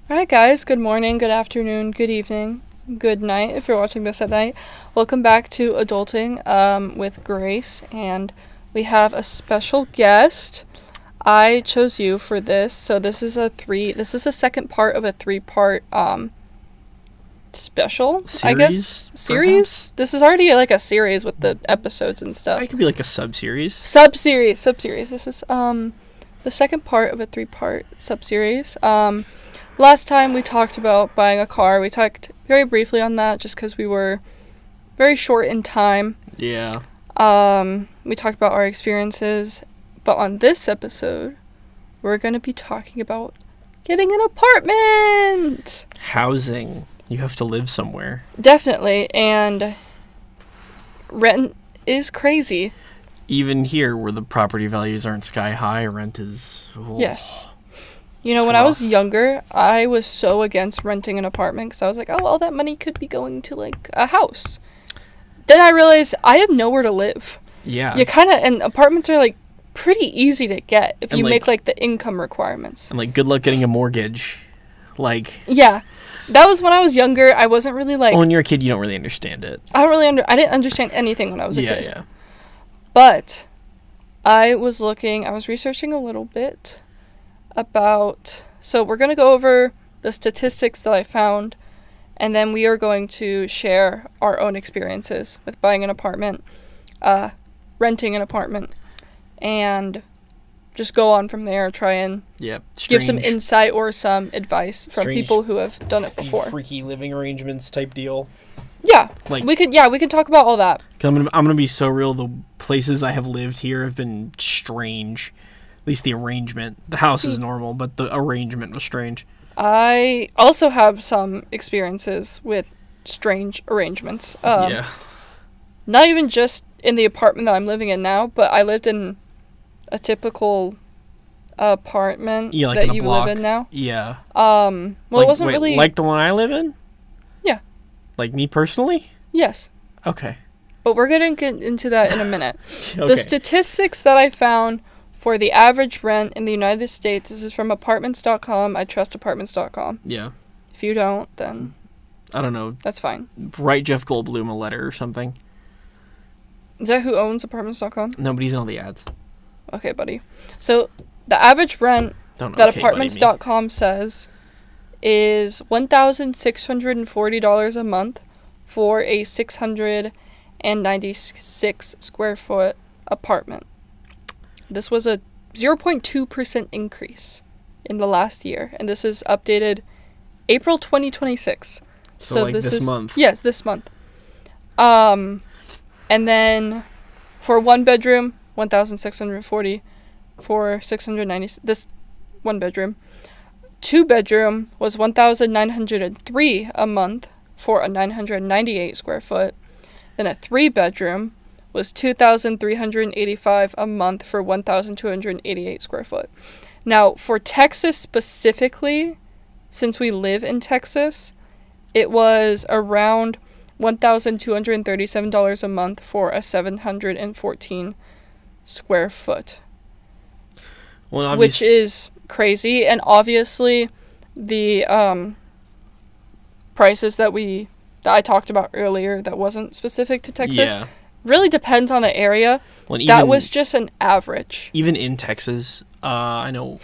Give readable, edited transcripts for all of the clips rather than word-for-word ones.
Alright guys, good morning, good afternoon, good evening, good night if you're watching this at night. Welcome back to Adulting with Grace, and we have a special guest. I chose you for this, so this is the second part of a three-part special, Series, I guess. Series? perhaps? This is already like a series with the episodes and stuff. It could be like a sub-series. Sub-series. This is the second part of a three-part sub-series. Last time we talked about buying a car. We talked very briefly on that just because we were very short in time. Yeah. We talked about our experiences. But on this episode, we're going to be talking about getting an apartment. Housing. You have to live somewhere. Definitely. And rent is crazy. Even here where the property values aren't sky high, rent is... Oh. Yes. You know, when I was younger, I was so against renting an apartment because I was like, oh, all that money could be going to, like, a house. Then I realized I have nowhere to live. Yeah. And apartments are, like, pretty easy to get if you make, like, the income requirements. And, like, good luck getting a mortgage. Like... Yeah. That was when I was younger. I wasn't really, like... when you're a kid, you don't really understand it. I didn't understand anything when I was a kid. Yeah. But I was researching a little bit so we're going to go over the statistics that I found, and then we are going to share our own experiences with buying an apartment, renting an apartment, and just go on from there, try and give some insight or some advice from people who have done it before. Freaky living arrangements type deal. Yeah, we can talk about all that. 'Cause I'm gonna be so real. The places I have lived here have been strange. At least the arrangement. The house is normal, but the arrangement was strange. I also have some experiences with strange arrangements. Yeah. Not even just in the apartment that I'm living in now, but I lived in a typical apartment that you live in now. Yeah. It wasn't really... Like the one I live in? Yeah. Like me personally? Yes. Okay. But we're going to get into that in a minute. Okay. The statistics that I found for the average rent in the United States, this is from apartments.com. I trust apartments.com. Yeah. If you don't, then... I don't know. That's fine. Write Jeff Goldblum a letter or something. Is that who owns apartments.com? Nobody's in all the ads. Okay, buddy. So, the average rent that apartments.com says is $1,640 a month for a 696 square foot apartment. This was a 0.2% increase in the last year, and this is updated April 2026. So like this month? Yes, this month. And then for one bedroom, 1,640 for 690. This one bedroom. Two bedroom was 1,903 a month for a 998 square foot. Then a three bedroom was 2,385 a month for 1,288 square foot. Now, for Texas specifically, since we live in Texas, it was around $1,237 a month for a 714 square foot. Well, which is crazy, and obviously the prices that I talked about earlier that wasn't specific to Texas really depends on the area. That was just an average. Even in Texas, I know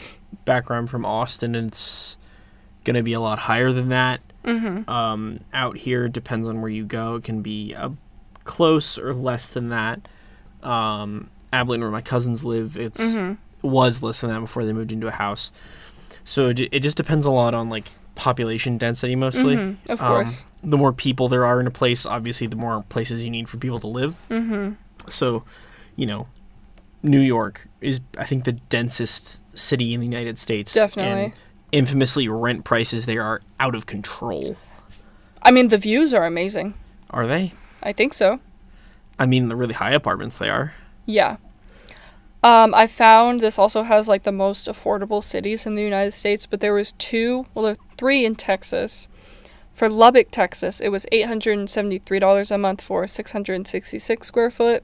background from Austin, and it's going to be a lot higher than that. Mm-hmm. Out here, depends on where you go. It can be close or less than that. Abilene, where my cousins live, was less than that before they moved into a house. So it just depends a lot on like population density mostly. Of course. The more people there are in a place, obviously the more places you need for people to live. Mm-hmm. So, New York is, I think, the densest city in the United States. Definitely. And infamously, rent prices there are out of control. I mean, the views are amazing. Are they? I think so. I mean, the really high apartments they are. Yeah. I found this also has like the most affordable cities in the United States, but there was there are three in Texas. For Lubbock, Texas, it was $873 a month for 666 square foot.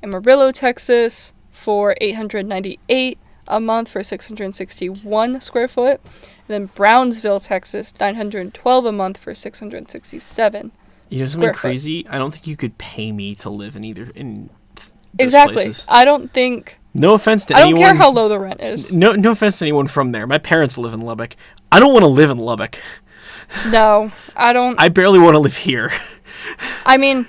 Amarillo, Texas, for $898 a month for 661 square foot. And then Brownsville, Texas, $912 a month for 667. You know something crazy? I don't think you could pay me to live in either in those places. I don't think. No offense to anyone. I don't care how low the rent is. No offense to anyone from there. My parents live in Lubbock. I don't want to live in Lubbock. No, I don't. I barely want to live here. I mean,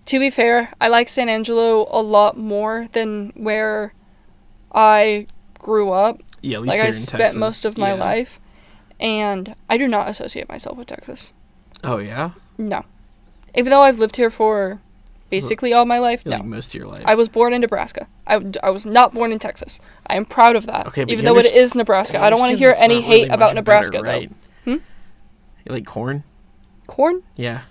to be fair, I like San Angelo a lot more than where I grew up. Yeah, at least like here I in spent Texas. most of my life, and I do not associate myself with Texas. Oh yeah? No. Even though I've lived here for basically all my life, no. Like most of your life. I was born in Nebraska. I was not born in Texas. I am proud of that. Okay, but even though it is Nebraska. I don't want to hear any hate really about Nebraska, better, right? Though. You like corn? Corn? Yeah.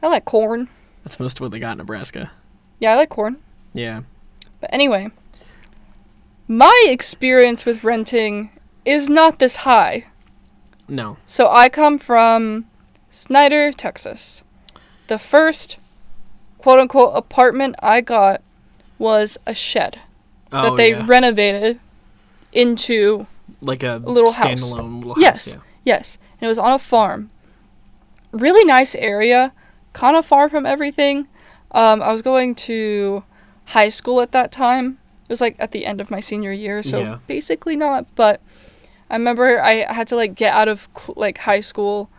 I like corn. That's most of what they got in Nebraska. Yeah, I like corn. Yeah. But anyway, my experience with renting is not this high. No. So I come from Snyder, Texas. The first quote-unquote apartment I got was a shed that they renovated into like a little standalone little house. Yes, yes. And it was on a farm. Really nice area, kind of far from everything. I was going to high school at that time. It was like at the end of my senior year, so basically not. But I remember I had to like get out of like high school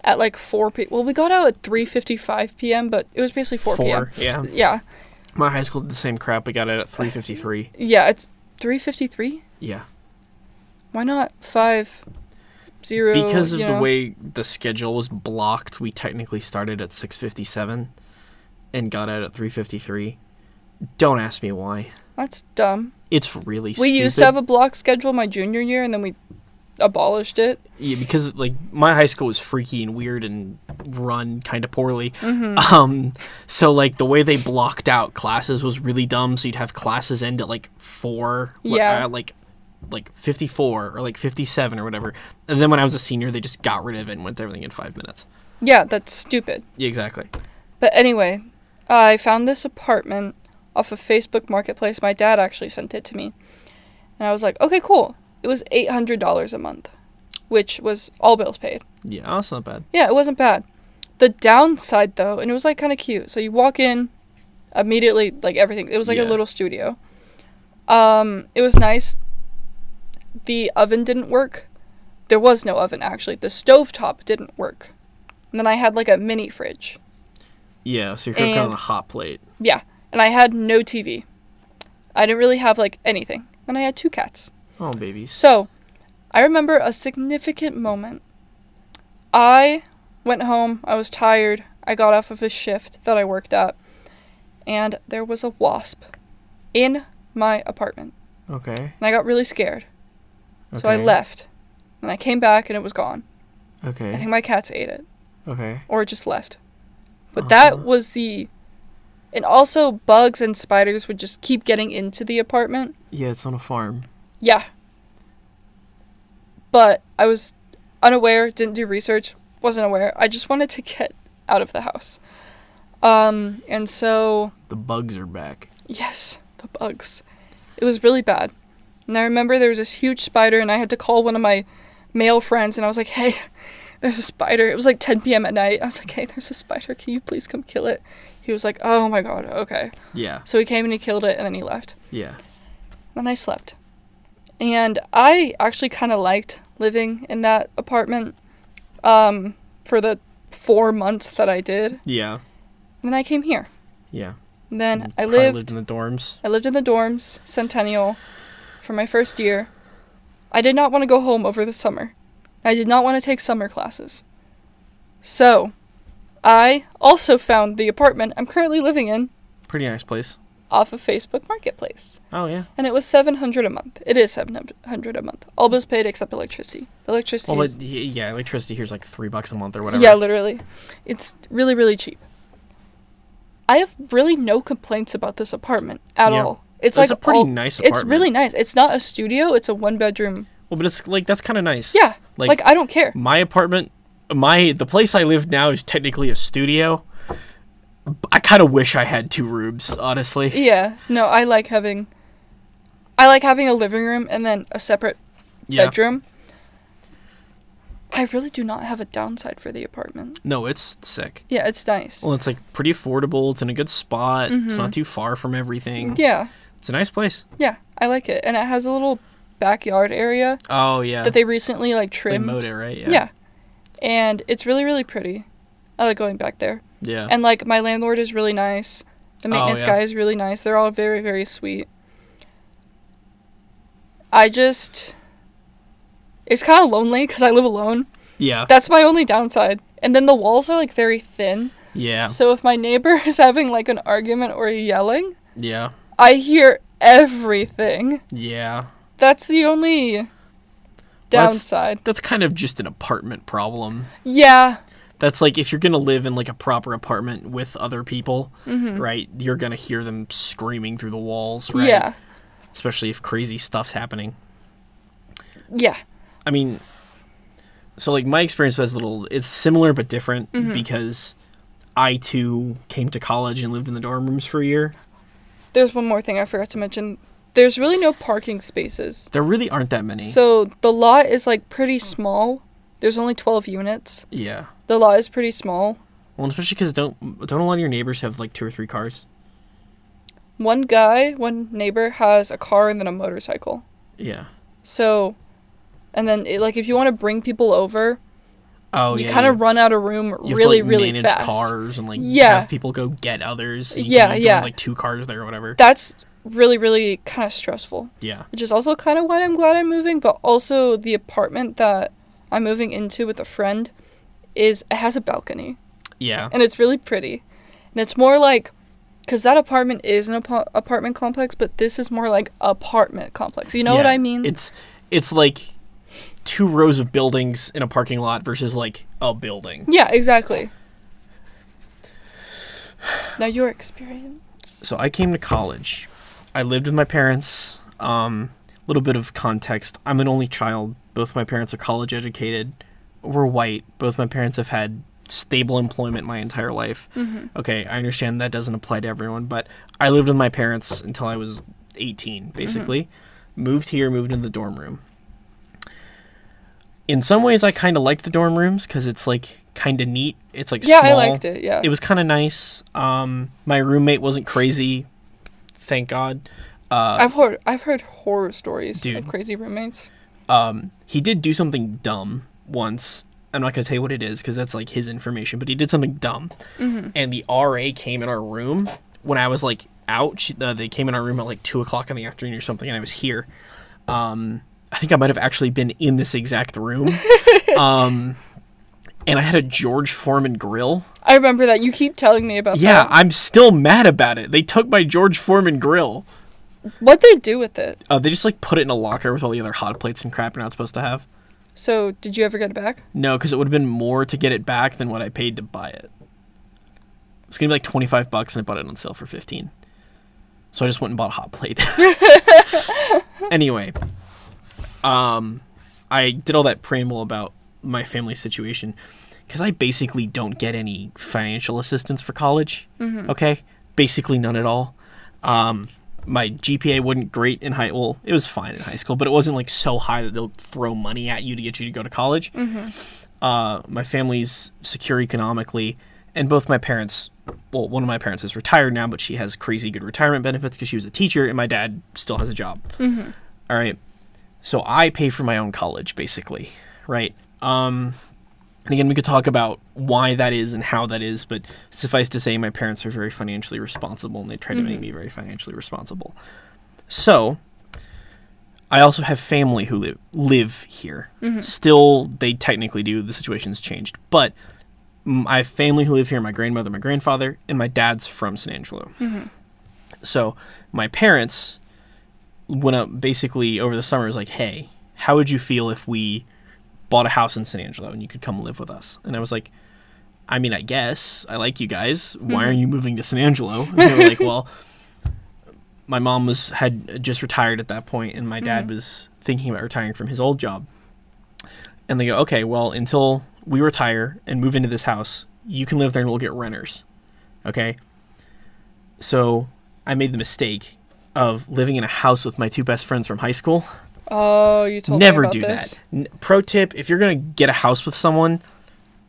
at like 4 p.m. Well, we got out at 3:55 p.m., but it was basically 4 p.m. Yeah. Yeah. My high school did the same crap. We got out at 3:53. Yeah, it's 3:53? Yeah. Why not 5:00? Because of the way the schedule was blocked, we technically started at 6:57 and got out at 3:53. Don't ask me why. That's dumb. It's really stupid. We used to have a block schedule my junior year, and then we abolished it. Yeah, because like my high school was freaky and weird and run kind of poorly. Mm-hmm. So like the way they blocked out classes was really dumb. So you'd have classes end at like 4. Yeah. Like 54 or like 57 or whatever. And then when I was a senior, they just got rid of it and went to everything in 5 minutes. Yeah, that's stupid. Yeah, exactly. But anyway, I found this apartment off of Facebook Marketplace. My dad actually sent it to me. And I was like, okay, cool. It was $800 a month, which was all bills paid. Yeah, that's not bad. Yeah, it wasn't bad. The downside, though, and it was like kind of cute. So you walk in, immediately, like everything. It was like a little studio. It was nice. The oven didn't work. There was no oven, actually. The stovetop didn't work. And then I had like a mini fridge. Yeah, so you're cooking on a hot plate. Yeah, and I had no TV. I didn't really have like anything. And I had 2 cats. Oh, babies. So, I remember a significant moment. I went home. I was tired. I got off of a shift that I worked at. And there was a wasp in my apartment. Okay. And I got really scared. So I left. And I came back and it was gone. Okay. I think my cats ate it. Okay. Or it just left. But that was the... And also bugs and spiders would just keep getting into the apartment. Yeah, it's on a farm. Yeah. But I was unaware, didn't do research, wasn't aware. I just wanted to get out of the house. And so... The bugs are back. Yes, the bugs. It was really bad. And I remember there was this huge spider, and I had to call one of my male friends, and I was like, hey, there's a spider. It was like 10 p.m. at night. I was like, hey, there's a spider. Can you please come kill it? He was like, oh my god, okay. Yeah. So he came and he killed it, and then he left. Yeah. Then I slept. And I actually kind of liked living in that apartment for the 4 months that I did. Yeah. And then I came here. Yeah. And then I lived in the dorms. I lived in the dorms, Centennial, for my first year. I did not want to go home over the summer. I did not want to take summer classes. So, I also found the apartment I'm currently living in. Pretty nice place. Off of Facebook Marketplace. Oh, yeah. And it was $700 a month. It is $700 a month. All bills paid except electricity. Electricity electricity here's like $3 a month or whatever. Yeah, literally. It's really, really cheap. I have really no complaints about this apartment at all. It's like a pretty nice apartment. It's really nice. It's not a studio. It's a 1-bedroom. Well, but it's like that's kind of nice. Yeah. Like I don't care. My apartment, the place I live now is technically a studio. I kind of wish I had 2 rooms, honestly. Yeah. No, I like having. I like having a living room and then a separate bedroom. I really do not have a downside for the apartment. No, it's sick. Yeah, it's nice. Well, it's like pretty affordable. It's in a good spot. It's not too far from everything. Yeah. It's a nice place. Yeah, I like it. And it has a little backyard area. Oh, yeah. That they recently like trimmed. They mowed it, right? Yeah. And it's really, really pretty. I like going back there. Yeah. And like my landlord is really nice. The maintenance guy is really nice. They're all very, very sweet. It's kind of lonely because I live alone. Yeah. That's my only downside. And then the walls are like very thin. Yeah. So if my neighbor is having like an argument or yelling, yeah, I hear everything. Yeah. That's the only downside. That's kind of just an apartment problem. Yeah. That's like if you're going to live in like a proper apartment with other people, right? You're going to hear them screaming through the walls, right? Yeah. Especially if crazy stuff's happening. Yeah. I mean, so like my experience was it's similar but different because I too came to college and lived in the dorm rooms for a year. There's one more thing I forgot to mention. There's really no parking spaces. There really aren't that many. So the lot is like pretty small. There's only 12 units. Yeah. The lot is pretty small. Well, especially because don't a lot of your neighbors have like 2 or 3 cars? One neighbor has a car and then a motorcycle. Yeah. So, and then if you want to bring people over, you kind of run out of room really, really manage fast. Cars and have people go get others. So you can have, like 2 cars there or whatever. That's really, really kind of stressful. Yeah. Which is also kind of why I'm glad I'm moving, but also the apartment that I'm moving into with a friend it has a balcony. Yeah. And it's really pretty. And it's more like, because that apartment is an apartment complex, but this is more like apartment complex. You know what I mean? It's like 2 rows of buildings in a parking lot versus like a building. Yeah, exactly. Now your experience. So I came to college. I lived with my parents. Little bit of context. I'm an only child. Both my parents are college educated. We're white. Both my parents have had stable employment my entire life. Okay, I understand that doesn't apply to everyone, but I lived with my parents until I was 18, basically. Moved into the dorm room. In some ways, I kind of liked the dorm rooms because it's like kind of neat. It's like small. I liked it. Yeah, it was kind of nice. My roommate wasn't crazy, thank God. I've heard horror stories of crazy roommates. He did do something dumb once. I'm not going to tell you what it is because that's like his information, but he did something dumb. And the RA came in our room when I was like out. They came in our room at like 2:00 in the afternoon or something, and I was here. I think I might have actually been in this exact room. And I had a George Foreman grill. I remember that. You keep telling me about that. Yeah, I'm still mad about it. They took my George Foreman grill. What'd they do with it? They just like put it in a locker with all the other hot plates and crap you're not supposed to have. So, did you ever get it back? No, because it would have been more to get it back than what I paid to buy it. It was going to be like $25 and I bought it on sale for $15. So I just went and bought a hot plate. Anyway, I did all that preamble about my family situation because I basically don't get any financial assistance for college. Okay? Basically none at all. My GPA wasn't great in it was fine in high school, but it wasn't like so high that they'll throw money at you to get you to go to college. My family's secure economically, and both my parents, well, one of my parents is retired now, but she has crazy good retirement benefits because she was a teacher, and my dad still has a job. All right. So I pay for my own college, basically, right? And again, we could talk about why that is and how that is, but suffice to say, my parents are very financially responsible, and they try to make me very financially responsible. So, I also have family who live here. Still, they technically do. The situation's changed. But I have family who live here, my grandmother, my grandfather, and my dad's from San Angelo. So, my parents went up basically over the summer, was like, hey, how would you feel if we bought a house in San Angelo and you could come live with us? And I was like, I mean, I guess I like you guys. Why are you moving to San Angelo? And they were like, well, my mom had just retired at that point, and my dad was thinking about retiring from his old job. And they go, okay, well, until we retire and move into this house, you can live there and we'll get renters. Okay? So I made the mistake of living in a house with my two best friends from high school. Oh, you told Never me about do this. that. Pro tip, if you're going to get a house with someone,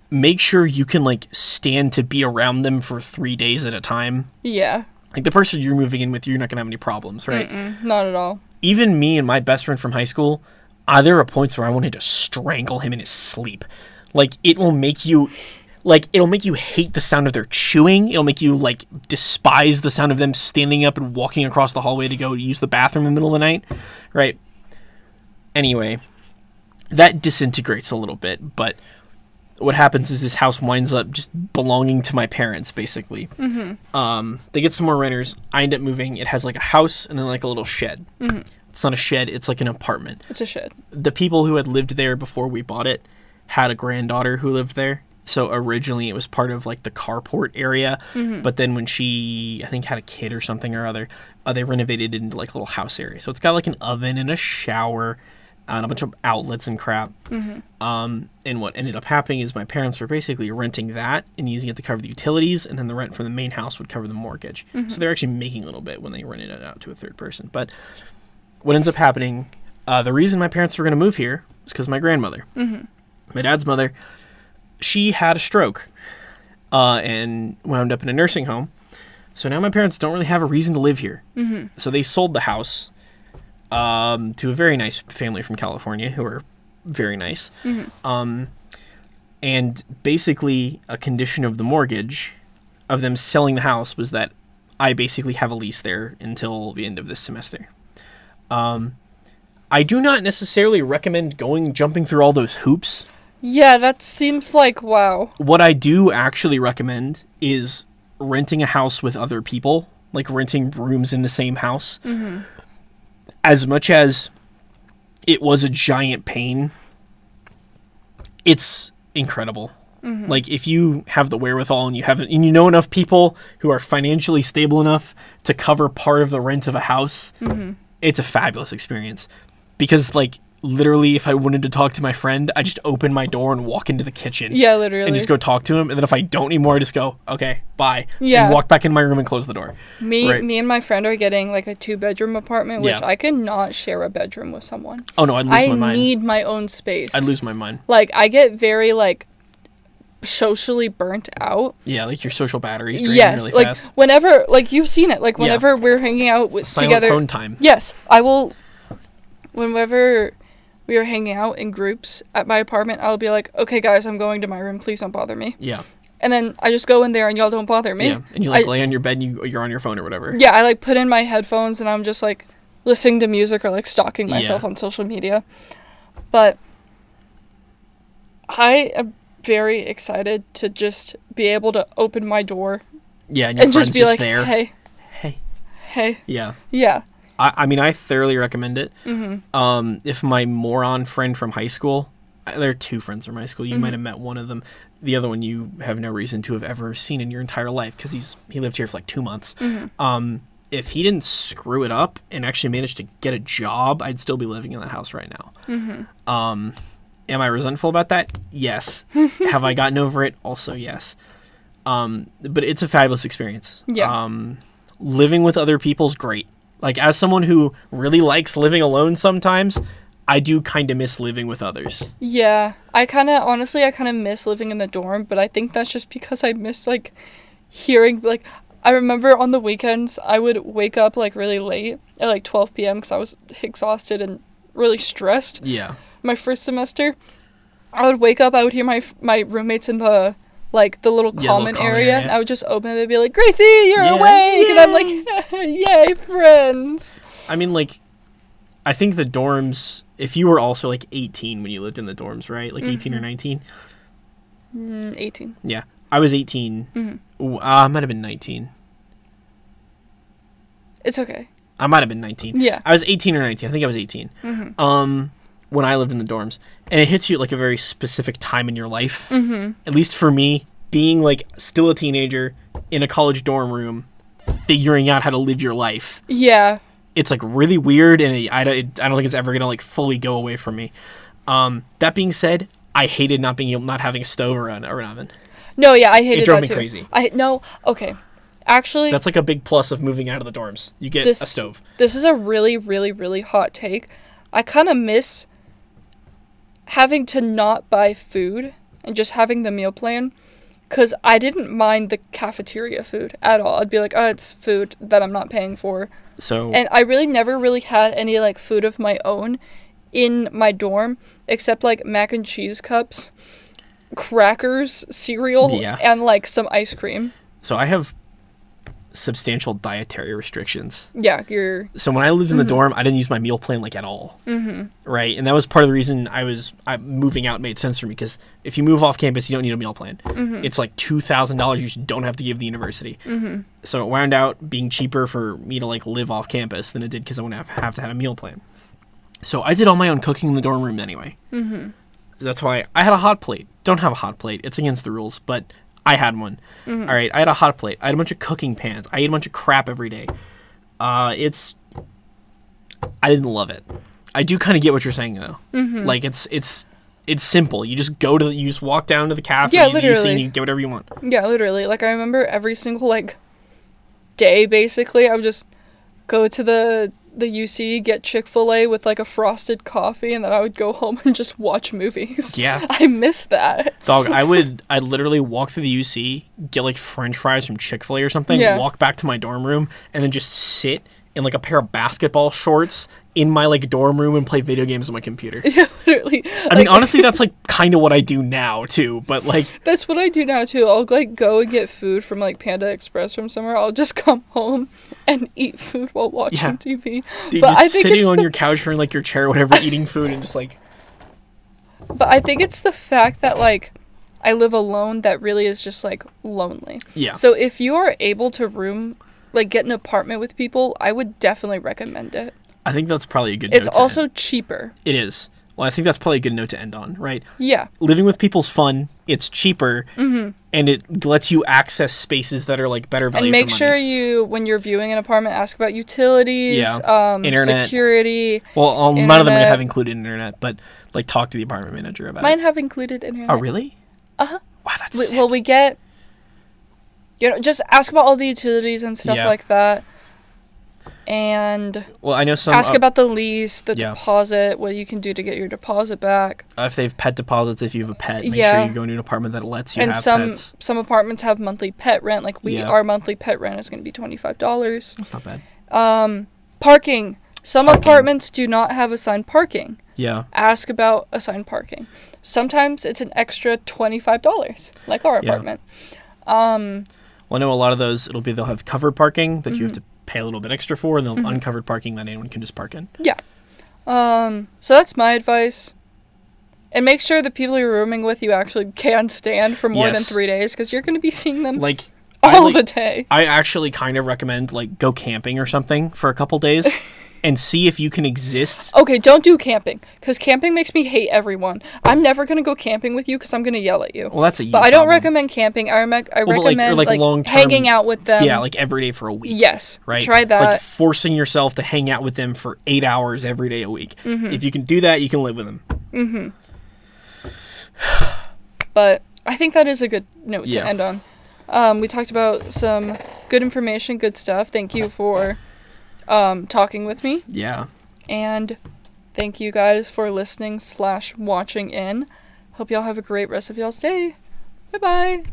make sure you can, like, stand to be around them for 3 days at a time. Yeah. Like, the person you're moving in with, you're not going to have any problems, right? Not at all. Even me and my best friend from high school, there are points where I wanted to strangle him in his sleep. Like, it'll make you hate the sound of their chewing. It'll make you, like, despise the sound of them standing up and walking across the hallway to go use the bathroom in the middle of the night, right? Anyway, that disintegrates a little bit, but what happens is this house winds up just belonging to my parents, basically. They get some more renters. I end up moving. It has, like, a house and then, like, a little shed. It's not a shed. It's, like, an apartment. It's a shed. The people who had lived there before we bought it had a granddaughter who lived there. So originally it was part of, like, the carport area. But then when she, I think, had a kid or something or other, they renovated it into, like, a little house area. So it's got, like, an oven and a shower and a bunch of outlets and crap. And what ended up happening is my parents were basically renting that and using it to cover the utilities, and then the rent from the main house would cover the mortgage. So they're actually making a little bit when they rented it out to a third person. But what ends up happening, the reason my parents were going to move here was because my grandmother, my dad's mother, she had a stroke and wound up in a nursing home. So now my parents don't really have a reason to live here. So they sold the house to a very nice family from California who are very nice. And basically a condition of the mortgage of them selling the house was that I basically have a lease there until the end of this semester. I do not necessarily recommend jumping through all those hoops. Yeah, that seems like, wow. What I do actually recommend is renting a house with other people, like renting rooms in the same house. As much as it was a giant pain, it's incredible. Like, if you have the wherewithal and you know enough people who are financially stable enough to cover part of the rent of a house, it's a fabulous experience. Because, like, literally, if I wanted to talk to my friend, I just open my door and walk into the kitchen. Yeah, literally. And just go talk to him. And then if I don't anymore, I just go, okay, bye. Yeah. And walk back in my room and close the door. Me and my friend are getting, like, a 2-bedroom apartment, which Yeah. I could not share a bedroom with someone. Oh, no, I'd lose my mind. I need my own space. I'd lose my mind. Like, I get very, like, socially burnt out. Yeah, like your social batteries draining Yes, really like, fast. whenever, like, you've seen it. Like, whenever we're hanging out Silent together. phone time. Yes, I will. Whenever we are hanging out in groups at my apartment, I'll be like, okay, guys, I'm going to my room. Please don't bother me. Yeah. And then I just go in there and y'all don't bother me. Yeah, and you, like, lay on your bed and you're on your phone or whatever. Yeah, I, like, put in my headphones and I'm just, like, listening to music or, like, stalking myself on social media. But I am very excited to just be able to open my door. Yeah, and your friend's just be like, there. hey. Hey. Yeah. Yeah. I mean, I thoroughly recommend it. If my moron friend from high school, there are 2 friends from high school. You might have met one of them. The other one you have no reason to have ever seen in your entire life because he lived here for like 2 months. If he didn't screw it up and actually managed to get a job, I'd still be living in that house right now. Am I resentful about that? Yes. Have I gotten over it? Also, yes. But it's a fabulous experience. Yeah. Living with other people's great. Like, as someone who really likes living alone sometimes, I do kind of miss living with others. Yeah. I kind of miss living in the dorm, but I think that's just because I miss, like, hearing, like, I remember on the weekends, I would wake up, like, really late at, like, 12 p.m. because I was exhausted and really stressed. Yeah. My first semester, I would wake up, I would hear my roommates in the, like, the little common area, and I would just open it and be like, Gracie, you're awake! Yay. And I'm like, yay, friends! I mean, like, I think the dorms, if you were also, like, 18 when you lived in the dorms, right? Like, 18 or 19? 18. Yeah. I was 18. I might have been 19. It's okay. I might have been 19. Yeah. I was 18 or 19. I think I was 18. When I lived in the dorms. And it hits you at, like, a very specific time in your life. At least for me, being, like, still a teenager in a college dorm room, figuring out how to live your life. Yeah. It's, like, really weird, and I don't think it's ever going to, like, fully go away from me. That being said, I hated not having a stove or an oven. No, yeah, I hated that too. It drove me crazy. Okay. Actually, That's like a big plus of moving out of the dorms. You get a stove. This is a really, really, really hot take. I kind of miss having to not buy food and just having the meal plan, because I didn't mind the cafeteria food at all. I'd be like, oh, it's food that I'm not paying for. And I really never really had any, like, food of my own in my dorm, except, like, mac and cheese cups, crackers, cereal, and, like, some ice cream. So I have substantial dietary restrictions. Yeah, So when I lived in the dorm, I didn't use my meal plan, like, at all. Right? And that was part of the reason moving out made sense for me, because if you move off campus, you don't need a meal plan. It's like $2,000 you don't have to give the university. So it wound out being cheaper for me to, like, live off campus than it did because I wouldn't have to have a meal plan. So I did all my own cooking in the dorm room anyway. That's why I had a hot plate. Don't have a hot plate. It's against the rules, but I had one. All right, I had a hot plate. I had a bunch of cooking pans. I ate a bunch of crap every day. I didn't love it. I do kind of get what you're saying though. Like it's simple. You just you just walk down to the cafe. Yeah, literally. And you get whatever you want. Yeah, literally. Like, I remember every single, like, day, basically, I would just go to the UC, get Chick-fil-A with, like, a frosted coffee, and then I would go home and just watch movies. Yeah. I miss that. Dog, I'd literally walk through the UC, get, like, French fries from Chick-fil-A or something, walk back to my dorm room, and then just sit in, like, a pair of basketball shorts in my, like, dorm room and play video games on my computer. Yeah, literally. I mean, honestly, that's, like, kind of what I do now, too, but, like... That's what I do now, too. I'll, like, go and get food from, like, Panda Express from somewhere. I'll just come home and eat food while watching TV. Dude, but just sitting on your couch or in, like, your chair or whatever, eating food and just, like... But I think it's the fact that, like, I live alone that really is just, like, lonely. Yeah. So if you are able to get an apartment with people, I would definitely recommend it. I think that's probably a good note It's also cheaper. It is. Well, I think that's probably a good note to end on, right? Yeah. Living with people's fun, it's cheaper, and it lets you access spaces that are, like, better value and make for sure money. you, when you're viewing an apartment, ask about utilities, internet, security. Well, none of them have included internet, but, like, talk to the apartment manager about it. Mine have included internet. Oh, really? Uh-huh. Wow, that's sick. Well, we get... just ask about all the utilities and stuff like that. And I know some ask about the lease, the deposit, what you can do to get your deposit back. If they have pet deposits, if you have a pet, make sure you go into an apartment that lets you have pets. And some apartments have monthly pet rent. Like our monthly pet rent is going to be $25. That's not bad. Parking. Some apartments do not have assigned parking. Yeah. Ask about assigned parking. Sometimes it's an extra $25, like our apartment. I know a lot of those, they'll have covered parking that you have to pay a little bit extra for, and they'll have uncovered parking that anyone can just park in. Yeah. So that's my advice. And make sure the people you're rooming with you actually can stand for more than 3 days, because you're going to be seeing them all the day. I actually kind of recommend, like, go camping or something for a couple days and see if you can exist. Okay, don't do camping, because camping makes me hate everyone. I'm never going to go camping with you because I'm going to yell at you. Well, that's a you But I don't recommend camping. I recommend like hanging out with them. Yeah, like every day for a week. Yes. Right? Try that. Like forcing yourself to hang out with them for 8 hours every day a week. If you can do that, you can live with them. But I think that is a good note to end on. We talked about some good information, good stuff. Thank you for talking with me. Yeah. And thank you guys for listening / watching in. Hope y'all have a great rest of y'all's day. Bye-bye.